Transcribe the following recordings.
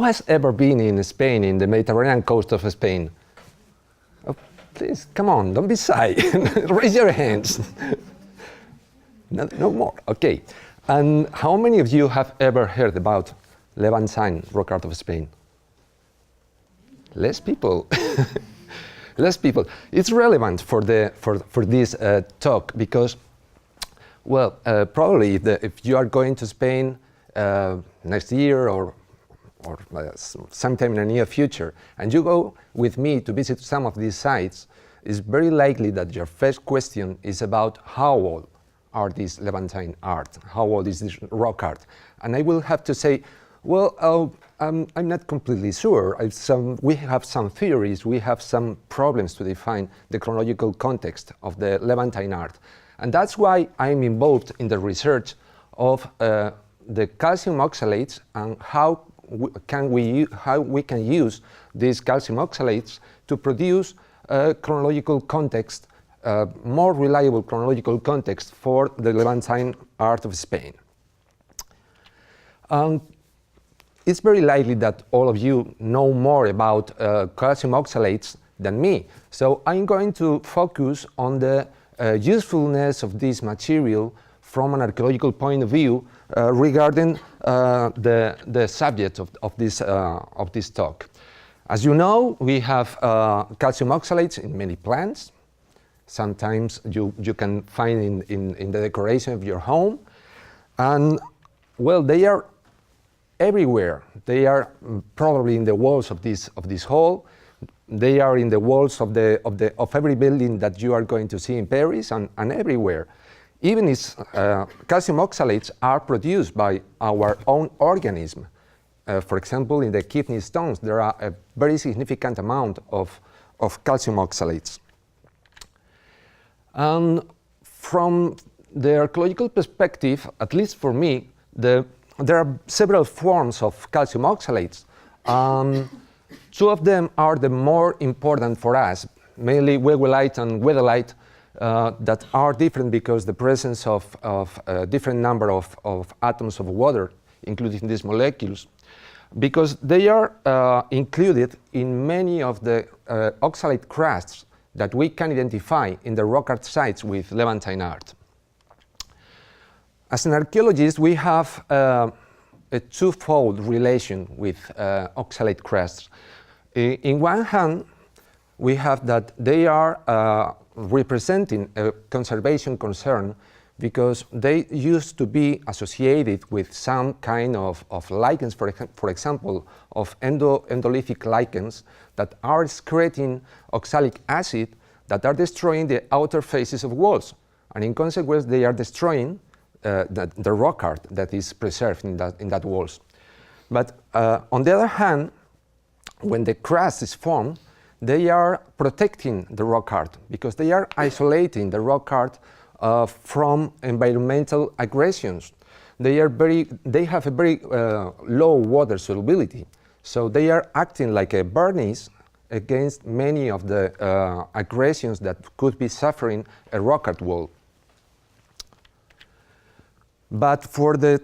has ever been in Spain, in the Mediterranean coast of Spain? Oh, please, come on, don't be shy. Raise your hands. No more, okay. And how many of you have ever heard about Levantine, rock art of Spain? Less people. Less people. It's relevant for this talk because, well, probably if you are going to Spain next year or sometime in the near future, and you go with me to visit some of these sites, it's very likely that your first question is about how old are these Levantine art, how old is this rock art? And I will have to say, well, I'm not completely sure. We have some theories, we have some problems to define the chronological context of the Levantine art. And that's why I'm involved in the research of the calcium oxalates and how we can use these calcium oxalates to produce a chronological context, more reliable chronological context for the Levantine art of Spain. It's very likely that all of you know more about calcium oxalates than me, so I'm going to focus on the usefulness of this material from an archaeological point of view regarding the subject of this talk. As you know, we have calcium oxalates in many plants. Sometimes you can find in the decoration of your home, and well, they are everywhere. They are probably in the walls of this hall. They are in the walls of every building that you are going to see in Paris and everywhere. Even if calcium oxalates are produced by our own organism. For example, in the kidney stones, there are a very significant amount of calcium oxalates. And from the archaeological perspective, at least for me, there are several forms of calcium oxalates. Two of them are the more important for us, mainly wegwellite and wedellite, that are different because the presence of a different number of atoms of water included in these molecules, because they are included in many of the oxalate crusts that we can identify in the rock art sites with Levantine art. As an archaeologist, we have a twofold relation with oxalate crusts. In one hand, we have that they are representing a conservation concern because they used to be associated with some kind of lichens, for example, of endolithic lichens that are excreting oxalic acid that are destroying the outer faces of walls. And in consequence, they are destroying the rock art that is preserved in that walls. But on the other hand, when the crust is formed, they are protecting the rock art because they are isolating the rock art from environmental aggressions. They have a very low water solubility, so they are acting like a varnish against many of the aggressions that could be suffering a rock art wall. But for this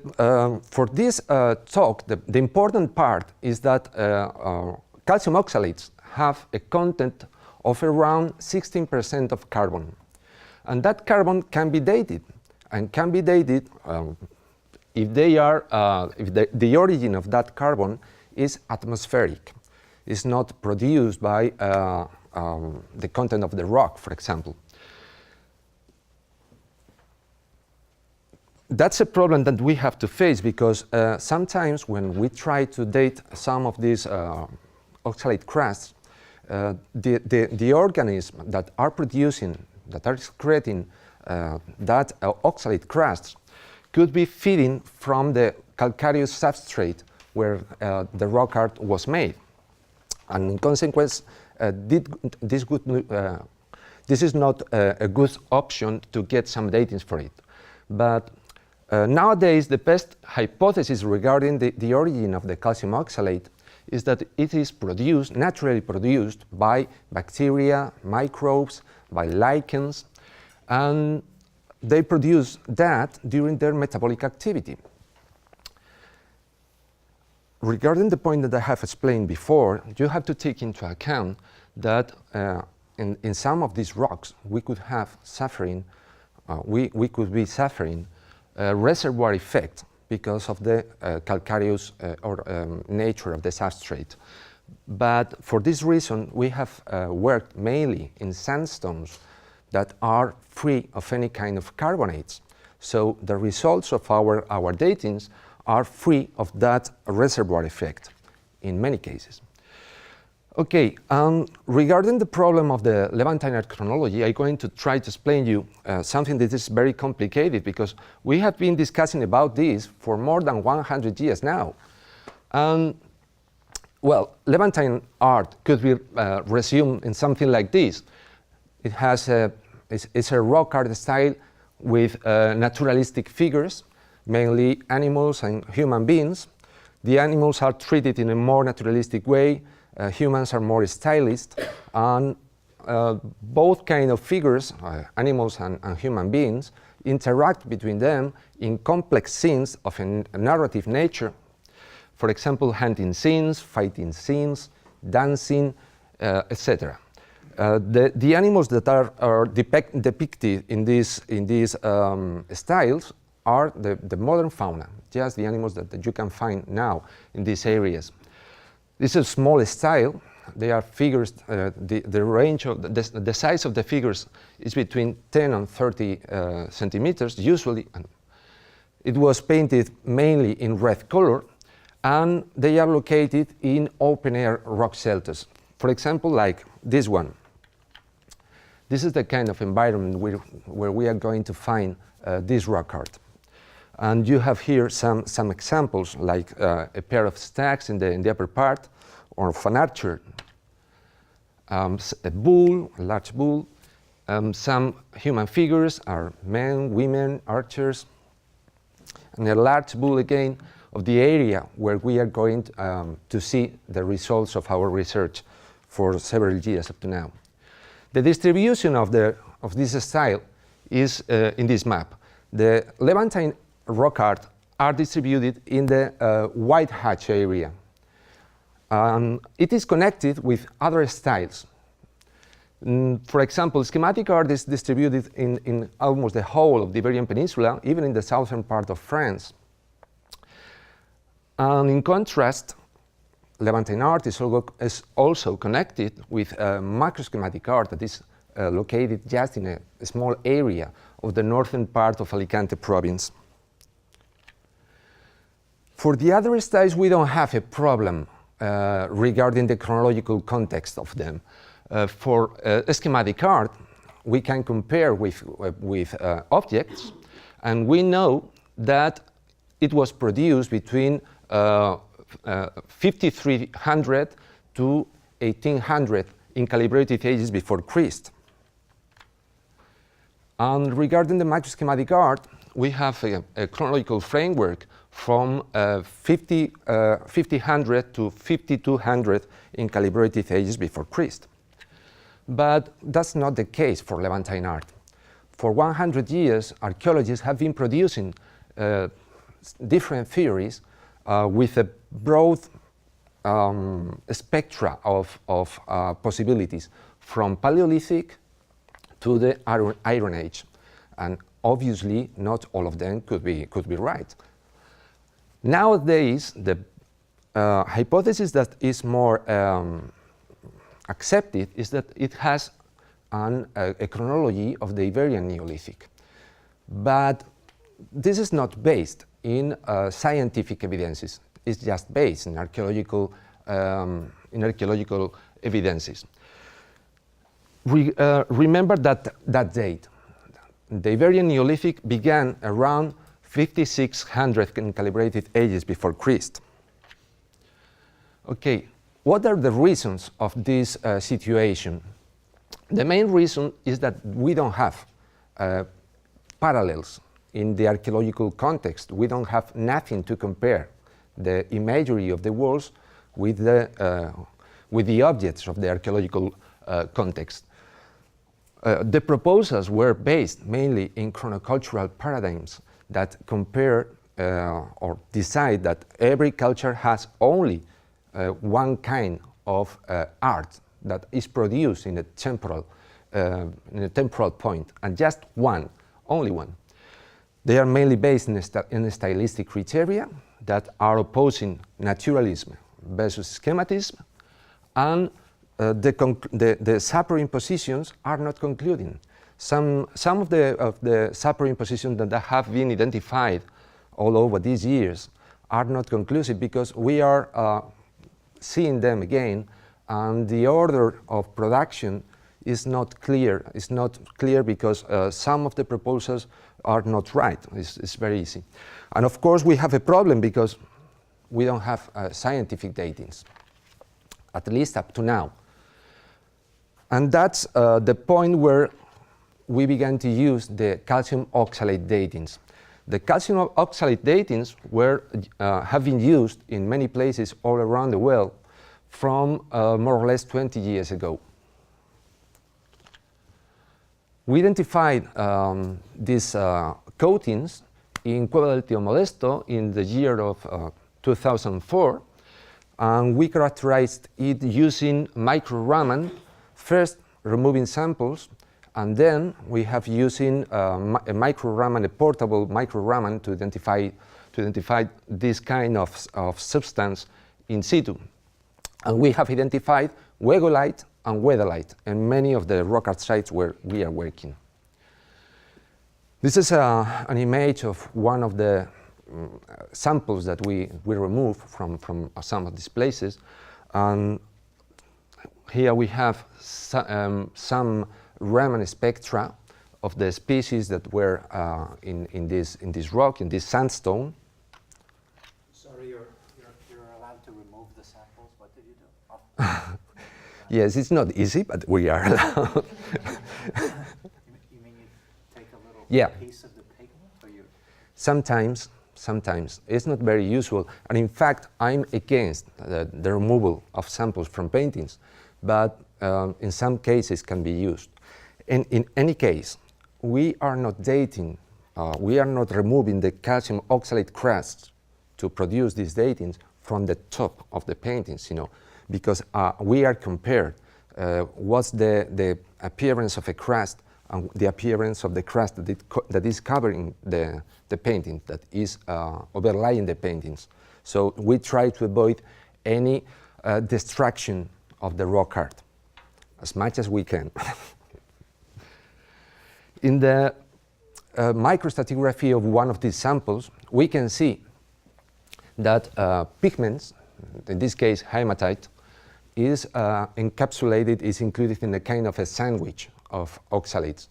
talk, the important part is that calcium oxalates have a content of around 16% of carbon. And that carbon can be dated, and can be dated if the origin of that carbon is atmospheric. It's not produced by the content of the rock, for example. That's a problem that we have to face because sometimes when we try to date some of these oxalate crusts, the organisms that are producing, that are excreting that oxalate crusts could be feeding from the calcareous substrate where the rock art was made. And in consequence, this is not a good option to get some datings for it. But nowadays, the best hypothesis regarding the origin of the calcium oxalate is that it is produced, naturally produced by bacteria, microbes, by lichens, and they produce that during their metabolic activity. regarding the point that I have explained before, you have to take into account that in some of these rocks we could have suffering, we could be suffering a reservoir effect because of the calcareous nature of the substrate. But for this reason, we have worked mainly in sandstones that are free of any kind of carbonates. So the results of our datings are free of that reservoir effect in many cases. Okay, regarding the problem of the Levantine chronology, I'm going to try to explain you something that is very complicated, because we have been discussing about this for more than 100 years now. Well, Levantine art could be resumed in something like this. It has it's a rock art style with naturalistic figures, mainly animals and human beings. The animals are treated in a more naturalistic way. Humans are more stylized, and both kind of figures, animals and human beings, interact between them in complex scenes of a narrative nature. For example, hunting scenes, fighting scenes, dancing, etc. The animals that are depicted in these styles are the modern fauna, just the animals that you can find now in these areas. This is a small style. They are figures, the range of the size of the figures is between 10 and 30 centimeters usually. And it was painted mainly in red color, and they are located in open air rock shelters. For example, like this one. This is the kind of environment where we are going to find this rock art. And you have here some examples, like a pair of stacks in the upper part, or of an archer, a bull, a large bull, some human figures are men, women, archers, and a large bull again of the area where we are going to see the results of our research for several years up to now. The distribution of this style is in this map. The Levantine rock art are distributed in the White Hatch area. It is connected with other styles. For example, schematic art is distributed in almost the whole of the Iberian Peninsula, even in the southern part of France. And in contrast, Levantine art is also connected with macroschematic art that is located just in a small area of the northern part of Alicante province. For the other styles, we don't have a problem regarding the chronological context of them. For schematic art, we can compare with objects, and we know that it was produced between 5300 to 1800 in calibrated ages before Christ. And regarding the macroschematic art, we have a chronological framework from 5000 to 5200 in calibrated ages before Christ. But that's not the case for Levantine art. For 100 years, archaeologists have been producing different theories with a broad spectra of possibilities, from Paleolithic to the Iron Age. And obviously, not all of them could be right. Nowadays, the hypothesis that is more accepted is that it has a chronology of the Iberian Neolithic. But this is not based in scientific evidences. It's just based in archaeological evidences. Remember that date. The Iberian Neolithic began around 5600 in calibrated ages before Christ. Okay, what are the reasons of this situation? The main reason is that we don't have parallels in the archaeological context. We don't have nothing to compare the imagery of the walls with the objects of the archaeological context. The proposals were based mainly in chronocultural paradigms that compare or decide that every culture has only one kind of art that is produced in a temporal point, and just one, only one. They are mainly based in stylistic criteria that are opposing naturalism versus schematism, and the superimpositions are not concluding. Some of the superimpositions that have been identified all over these years are not conclusive because we are seeing them again, and the order of production is not clear. It's not clear because some of the proposals are not right. It's very easy. And of course we have a problem because we don't have scientific datings, at least up to now. And that's the point where we began to use the calcium oxalate datings. The calcium oxalate datings have been used in many places all around the world from more or less 20 years ago. We identified these coatings in Cueva del Tío Modesto in the year of 2004, and we characterized it using micro-Raman, first removing samples, and then we have using a micro-Raman, a portable micro-Raman, to identify this kind of substance in situ. And we have identified wegolite and weatherite in many of the rock art sites where we are working. This is an image of one of the samples that we removed from some of these places. And here we have some Raman spectra of the species that were in this rock, in this sandstone. Sorry, you're allowed to remove the samples. What did you do? Oh. Yes, it's not easy, but we are allowed. You mean you take a little piece of the pigment, or you? Sometimes. It's not very usual. And in fact, I'm against the removal of samples from paintings, but in some cases can be used. And in any case, we are not dating, we are not removing the calcium oxalate crusts to produce these datings from the top of the paintings, because we are compared what's the appearance of a crust and the appearance of the crust that is covering the painting, that is overlying the paintings. So we try to avoid any destruction of the rock art as much as we can. In the microstratigraphy of one of these samples, we can see that pigments, in this case hematite, is encapsulated, is included in a kind of a sandwich of oxalates.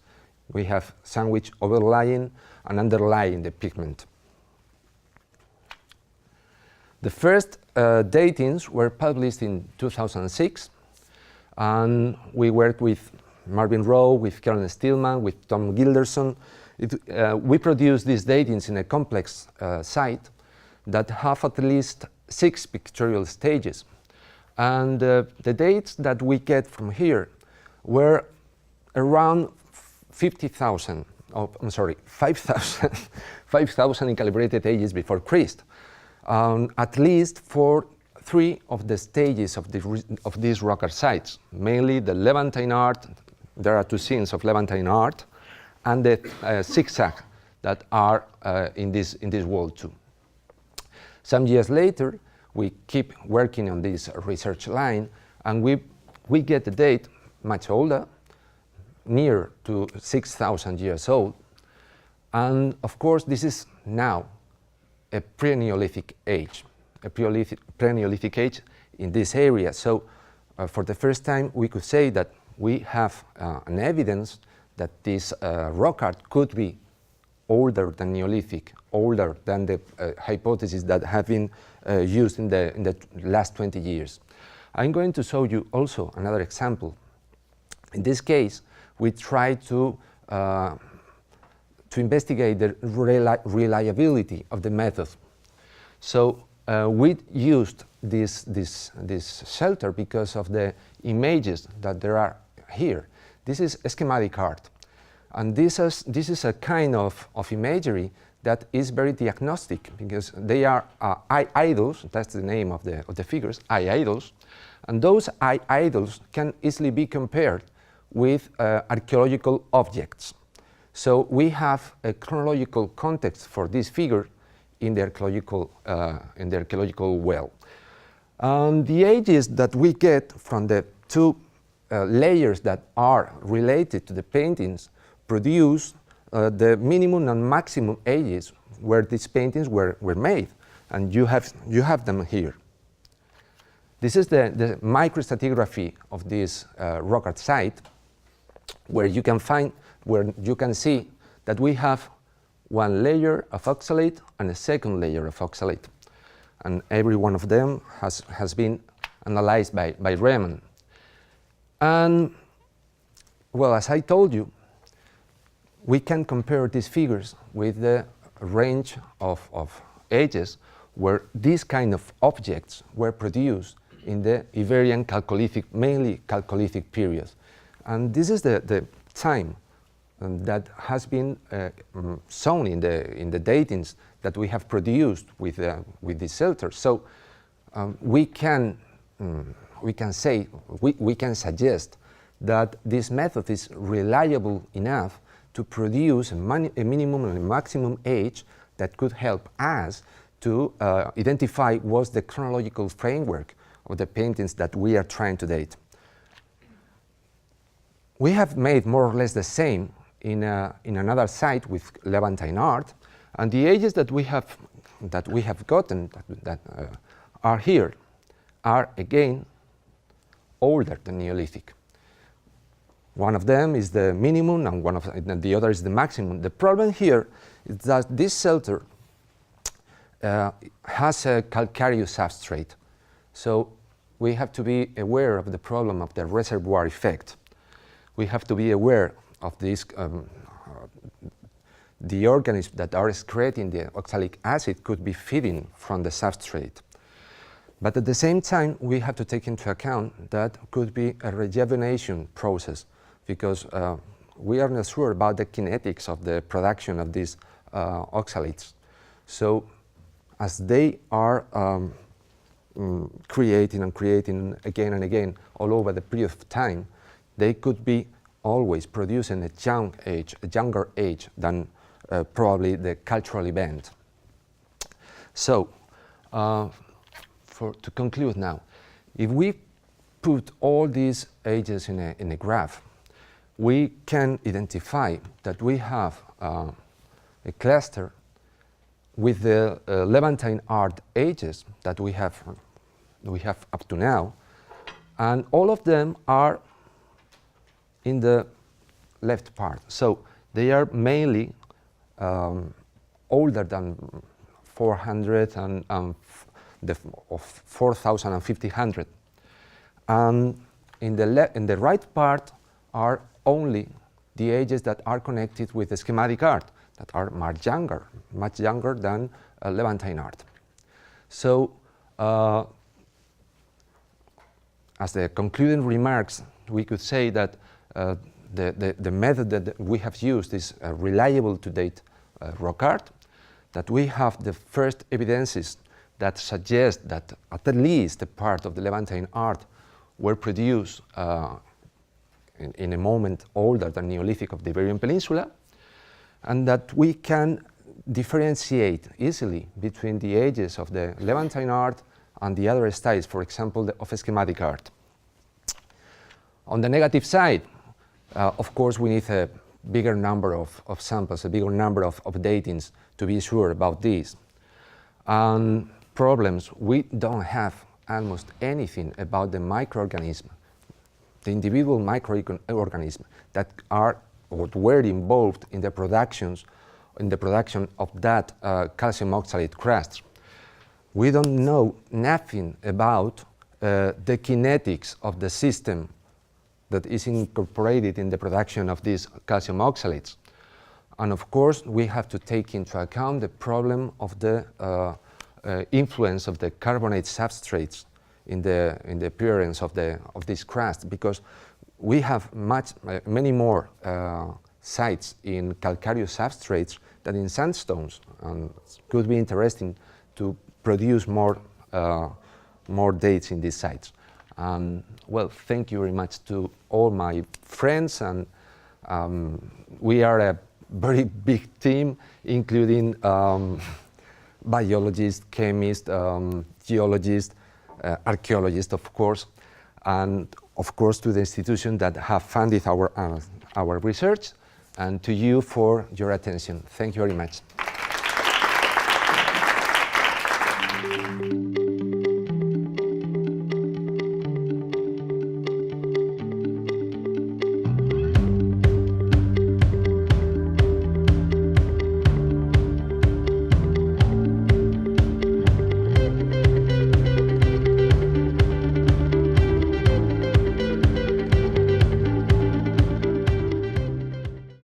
We have sandwich overlying and underlying the pigment. The first datings were published in 2006, and we worked with Marvin Rowe, with Karen Stillman, with Tom Gilderson. We produced these datings in a complex site that have at least 6 pictorial stages. And the dates that we get from here were around 5,000 in calibrated ages before Christ. At least for 3 of the stages of these rock art sites, mainly the Levantine art. There are 2 scenes of Levantine art, and the zigzag that are in this wall too. Some years later, we keep working on this research line, and we get the date much older, near to 6,000 years old. And of course, this is now a pre-Neolithic age, pre-Neolithic age in this area. So for the first time, we could say that we have an evidence that this rock art could be older than Neolithic, older than the hypotheses that have been used in the last 20 years. I'm going to show you also another example. In this case, we try to investigate the reliability of the method. So we used this shelter because of the images that there are here. This is schematic art. And this is a kind of imagery that is very diagnostic because they are eye idols, that's the name of the figures, eye idols, and those eye idols can easily be compared with archaeological objects. So we have a chronological context for this figure in the archaeological well. The ages that we get from the two layers that are related to the paintings produce the minimum and maximum ages where these paintings were made, and you have them here. This is the microstratigraphy of this rock art site, where you can see that we have one layer of oxalate and a second layer of oxalate, and every one of them has been analyzed by Raymond. And well, as I told you, we can compare these figures with the range of ages where these kind of objects were produced in the Iberian Chalcolithic, mainly Chalcolithic period. And this is the time that has been shown in the datings that we have produced with these shelters. So we can suggest that this method is reliable enough to produce a minimum and a maximum age that could help us to identify what's the chronological framework of the paintings that we are trying to date. We have made more or less the same in another site with Levantine art, and the ages that we have gotten that are here are again older than Neolithic. One of them is the minimum and the other is the maximum. The problem here is that this shelter has a calcareous substrate, so we have to be aware of the problem of the reservoir effect. We have to be aware of this, the organisms that are excreting the oxalic acid could be feeding from the substrate. But at the same time, we have to take into account that could be a rejuvenation process, because we are not sure about the kinetics of the production of these oxalates. So as they are creating again and again all over the period of time, they could be always producing a younger age than probably the cultural event. So to conclude now, if we put all these ages in a graph, we can identify that we have a cluster with the Levantine art ages that we have up to now, and all of them are in the left part. So they are mainly older than 400 and 4,000 and 1500. And in the right part are only the ages that are connected with the schematic art, that are much younger than Levantine art. So as the concluding remarks, we could say that the method that we have used is reliable to date rock art, that we have the first evidences that suggest that at least a part of the Levantine art were produced in a moment older than Neolithic of the Iberian Peninsula, and that we can differentiate easily between the ages of the Levantine art and the other styles, for example, of schematic art. On the negative side, of course, we need a bigger number of samples, a bigger number of datings to be sure about this. And problems, we don't have almost anything about the microorganism, the individual microorganisms that are or were involved in the production of that calcium oxalate crust. We don't know nothing about the kinetics of the system that is incorporated in the production of these calcium oxalates. And of course, we have to take into account the problem of the influence of the carbonate substrates in the appearance of this crust, because we have many more sites in calcareous substrates that in sandstones, and it could be interesting to produce more dates in these sites. Well, thank you very much to all my friends, and we are a very big team, including biologists, chemists, geologists, archaeologists, of course, and of course to the institutions that have funded our research, and to you for your attention. Thank you very much.